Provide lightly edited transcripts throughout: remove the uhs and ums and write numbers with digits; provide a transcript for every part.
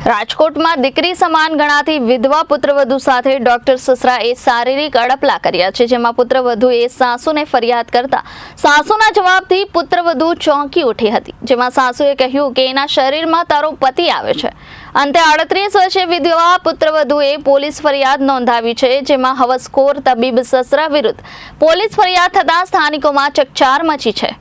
રાજકોટમાં દીકરી સમાન ગણાતી વિધવા પુત્રવધુ સાથે ડોક્ટર સસરાએ શારીરિક અડપલા કર્યા છે, જેમાં પુત્રવધુએ સાસુને ફરિયાદ કરતા સાસુના જવાબથી પુત્રવધુ ચોંકી ઉઠી હતી, જેમાં સાસુએ કહ્યું કે એના શરીરમાં તારો પતિ આવે છે। અંતે 38 વર્ષે વિધવા પુત્રવધુએ પોલીસ ફરિયાદ નોંધાવી છે, જેમાં હવસખોર તબીબ સસરા વિરુદ્ધ પોલીસ ફરિયાદ થતા સ્થાનિકોમાં ચકચાર મચી છે।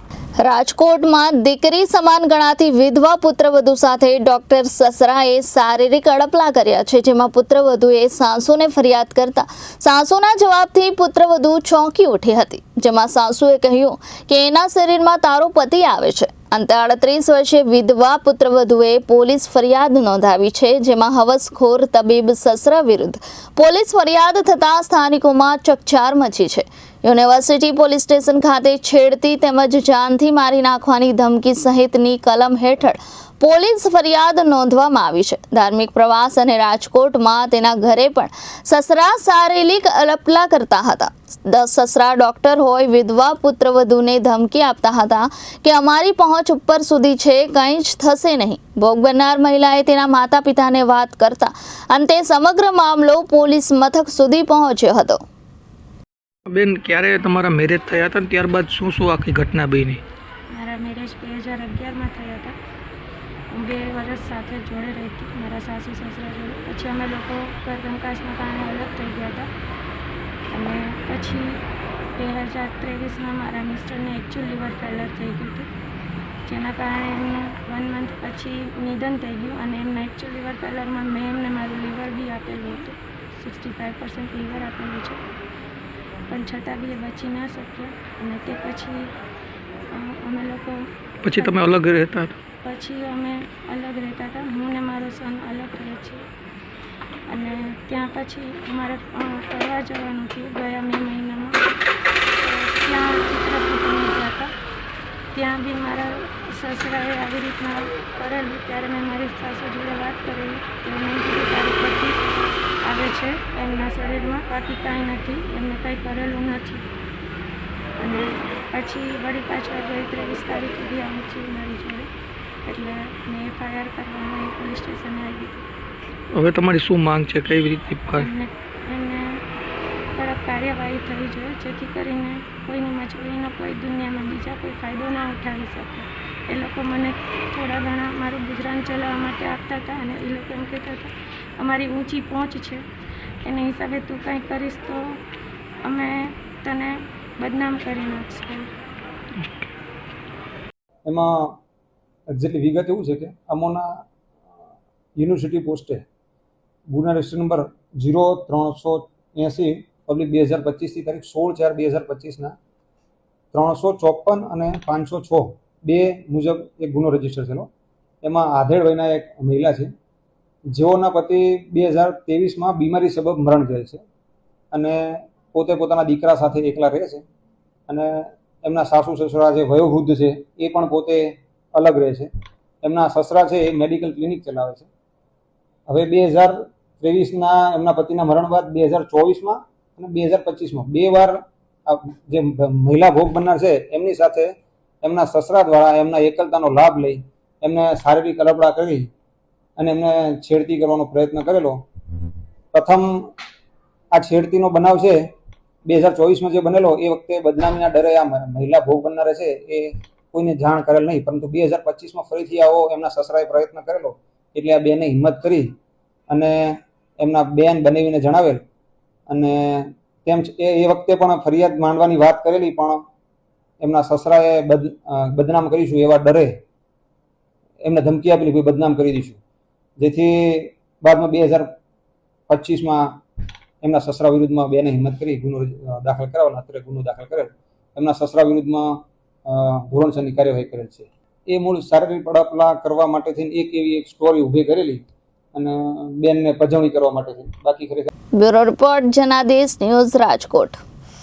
રાજકોટમાં દીકરી સમાન ગણાતી વિધવા પુત્રવધુ સાથે ડોક્ટર સસરાએ શારીરિક અડપલા કર્યા છે, જેમાં પુત્રવધુએ સાસુને ફરિયાદ કરતા સાસુના જવાબથી પુત્રવધુ ચોંકી ઉઠી હતી, જેમાં સાસુએ કહ્યું કે એના શરીરમાં તારો પતિ આવે છે। અંતે 38 વર્ષે વિધવા પુત્રવધુએ પોલીસ ફરિયાદ નોંધાવી છે, જેમાં હવસખોર તબીબ સસરા વિરુદ્ધ પોલીસ ફરિયાદ થતા સ્થાનિકોમાં ચકચાર મચી છે। યુનિવર્સિટી પોલીસ સ્ટેશન ખાતે છેડતી તેમજ જાનથી મારી નાખવાની ધમકી સહિતની કલમ હેઠળ પોલીસ ફરિયાદ નોંધવામાં આવી છે। ધાર્મિક પ્રવાસ અને રાજકોટમાં તેના ઘરે પણ સસરા શારીરિક અડપલા કરતા હતા। સસરા ડોક્ટર હોય વિધવા પુત્રવધુને ધમકી આપતા હતા કે અમારી પહોંચ ઉપર સુધી છે, કંઈ જ થશે નહીં। ભોગ બનનાર મહિલાએ તેના માતા પિતાને વાત કરતા અંતે સમગ્ર મામલો પોલીસ મથક સુધી પહોંચ્યો હતો। બેન, ક્યારે તમારા મેરેજ થયા હતા, ત્યારબાદ શું આખી ઘટના બની? મારા મેરેજ 2011માં થયા હતા। હું 2 વર્ષ સાથે જોડે રહી હતી મારા સાસુ સસરા જોડે। પછી અમે લોકો ઘર કંકાસના કારણે અલગ થઈ ગયા હતા અને પછી 2023માં મારા મિસ્ટરને એકચ્યુઅલ લીવર ફેલર થઈ ગયું હતું, જેના કારણે એમનું 1 મંથ પછી નિધન થઈ ગયું અને એમના એકચ્યુઅલ લીવર ફેલરમાં મેં એમને મારું લીવર બી આપેલું હતું, 65% લીવર આપેલું છે, પણ છતાં બી એ બચી ના શક્યા। અને તે પછી અમે લોકો પછી તમે અલગ રહેતા હતા? પછી અમે અલગ રહેતા હતા, હું ને મારો સન અલગ રહે છે। અને ત્યાં પછી અમારે ફરવા જવાનું થયું ગયા મે મહિનામાં, ત્યાં ચિત્રકૂટમાં ગયા હતા। ત્યાં બી મારા સસરાએ આવી રીતના કરેલું, ત્યારે મેં મારી સાસુ જોડે વાત કરેલી તો મેં કીધું તારી પતિ આવે છે એમના શરીરમાં, બાકી કાંઈ નથી, એમને કંઈ કરેલું નથી। અને પછી વળી પાછળ 23 તારીખ સુધી આવી છે મારી જોડે, એટલે મેં FIR કરવામાં પોલીસ સ્ટેશને આવી હતી। હવે તમારી શું માંગ છે, કઈ રીતે એમને કડક કાર્યવાહી થવી જોઈએ, જેથી કરીને કોઈની મજબૂરીનો કોઈ દુનિયામાં બીજા કોઈ ફાયદો ના ઉઠાવી શકે। એ લોકો મને થોડા ઘણા મારું ગુજરાન ચલાવવા માટે આપતા હતા અને એ લોકો એમ કહેતા હતા અમારી ઊંચી પહોંચ છે, એના હિસાબે તું કંઈ કરીશ તો અમે તને બદનામ કરી નાખશું। એમાં એક્ઝેક્ટલી વિગત એવું છે કે અમોના યુનિવર્સિટી પોસ્ટે ગુના રજિસ્ટર નંબર 0380 પબ્લિક 2025 તારીખ 16/4/2025 354 અને 506 બે મુજબ એક ગુનો રજીસ્ટર થયેલો। એમાં આધેડ વયના એક મહિલા છે, જેઓના પતિ 2023માં બીમારી સબબ મરણ ગયેલ છે અને પોતે પોતાના દીકરા સાથે એકલા રહે છે અને એમના સાસુ સસરા જે વયોવૃદ્ધ છે એ પણ પોતે અલગ રહે છે। એમના સસરા છે એ મેડિકલ ક્લિનિક ચલાવે છે। હવે 2023ના એમના પતિના મરણ બાદ 2024માં અને 2025માં 2 વાર જે મહિલા ભોગ બનનાર છે એમની સાથે એમના સસરા દ્વારા એમના એકલતાનો લાભ લઈ એમને શારીરિક અડપલા કરી અને એમને છેડતી કરવાનો પ્રયત્ન કરેલો। પ્રથમ આ છેડતીનો બનાવ છે 2024માં જે બનેલો, એ વખતે બદનામીના ડરે આ મહિલા ભોગ બનનારે છે એ કોઈને જાણ કરેલ નહીં, પરંતુ 2025માં ફરીથી આવો એમના સસરાએ પ્રયત્ન કરેલો, એટલે આ બેને હિંમત કરી અને એમના બેન બનાવીને જણાવેલ અને તેમ એ વખતે પણ ફરિયાદ માંડવાની વાત કરેલી, પણ એમના સસરાએ બદનામ કરીશું એવા ડરે એમને ધમકી આપેલી કોઈ બદનામ કરી દઈશું, જેથી બાદમાં 2025માં એમના સસરા વિરુદ્ધમાં બેને હિંમત કરી ગુનો દાખલ કરાવેલો। અત્યારે ગુનો દાખલ કરેલ, એમના સસરા વિરુદ્ધમાં ધોરણસરની કાર્યવાહી કરેલ છે। એ મૂળ શારીરિક અડપલા કરવા માટે થઈને એક સ્ટોરી ઊભી કરેલી અને બેનને પજવણી કરવા માટે થઈને, બાકી ખરેખર। Bureau report Janadesh news, Rajkot.